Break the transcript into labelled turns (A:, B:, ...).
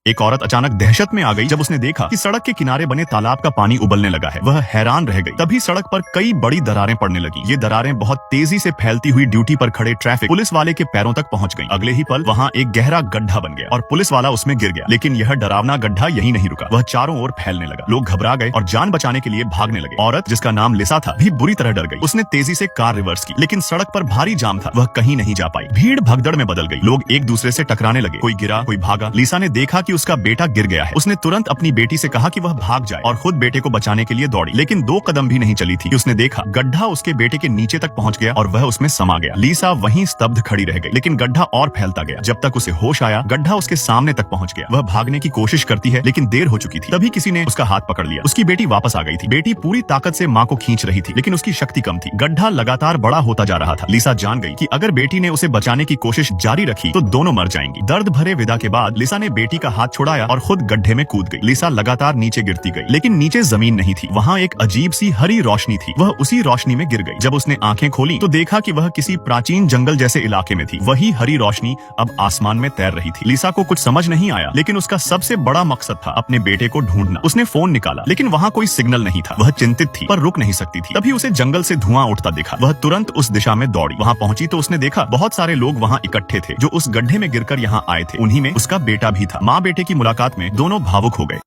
A: एक औरत अचानक दहशत में आ गई जब उसने देखा कि सड़क के किनारे बने तालाब का पानी उबलने लगा है। वह हैरान रह गई। तभी सड़क पर कई बड़ी दरारें पड़ने लगी। ये दरारें बहुत तेजी से फैलती हुई ड्यूटी पर खड़े ट्रैफिक पुलिस वाले के पैरों तक पहुंच गईं। अगले ही पल वहां एक गहरा गड्ढा बन गया और पुलिस वाला उसमें गिर गया। लेकिन यह डरावना गड्ढा यहीं नहीं रुका, वह चारों ओर फैलने लगा। लोग घबरा गए और जान बचाने के लिए भागने लगे। औरत, जिसका नाम लिसा था, भी बुरी तरह डर गई। उसने तेजी से कार रिवर्स की, लेकिन सड़क पर भारी जाम था, वह कहीं नहीं जा पाई। भीड़ भगदड़ में बदल गई। लोग एक दूसरे से टकराने लगे। कोई गिरा, कोई भागा। लिसा ने देखा कि उसका बेटा गिर गया है। उसने तुरंत अपनी बेटी से कहा कि वह भाग जाए और खुद बेटे को बचाने के लिए दौड़ी। लेकिन 2 कदम भी नहीं चली थी कि उसने देखा गड्ढा उसके बेटे के नीचे तक पहुंच गया और वह उसमें समा गया। लिसा वहीं स्तब्ध खड़ी रह गई, लेकिन गड्ढा और फैलता गया। जब तक उसे होश आया, गड्ढा उसके सामने तक पहुंच गया। वह भागने की कोशिश करती है, लेकिन देर हो चुकी थी। तभी किसी ने उसका हाथ पकड़ लिया। उसकी बेटी वापस आ गई थी। बेटी पूरी ताकत से मां को खींच रही थी, लेकिन उसकी शक्ति कम थी। गड्ढा लगातार बड़ा होता जा रहा था। लिसा जान गई कि अगर बेटी ने उसे बचाने की कोशिश जारी रखी तो दोनों मर जाएंगी। दर्द भरे विदा के बाद लिसा ने बेटी का हाथ छुड़ाया और खुद गड्ढे में कूद गई। लिसा लगातार नीचे गिरती गई, लेकिन नीचे जमीन नहीं थी। वहाँ एक अजीब सी हरी रोशनी थी। वह उसी रोशनी में गिर गई। जब उसने आंखें खोली तो देखा कि वह किसी प्राचीन जंगल जैसे इलाके में थी। वही हरी रोशनी अब आसमान में तैर रही थी। लिसा को कुछ समझ नहीं आया, लेकिन उसका सबसे बड़ा मकसद था अपने बेटे को ढूंढना। उसने फोन निकाला, लेकिन वहाँ कोई सिग्नल नहीं था। वह चिंतित थी, पर रुक नहीं सकती थी। तभी उसे जंगल से धुआं उठता दिखा। वह तुरंत उस दिशा में दौड़ी। वहाँ पहुंची तो उसने देखा बहुत सारे लोग वहाँ इकट्ठे थे, जो उस गड्ढे में गिरकर यहाँ आए थे। उन्हीं में उसका बेटा भी था। माँ बेटे की मुलाकात में दोनों भावुक हो गए।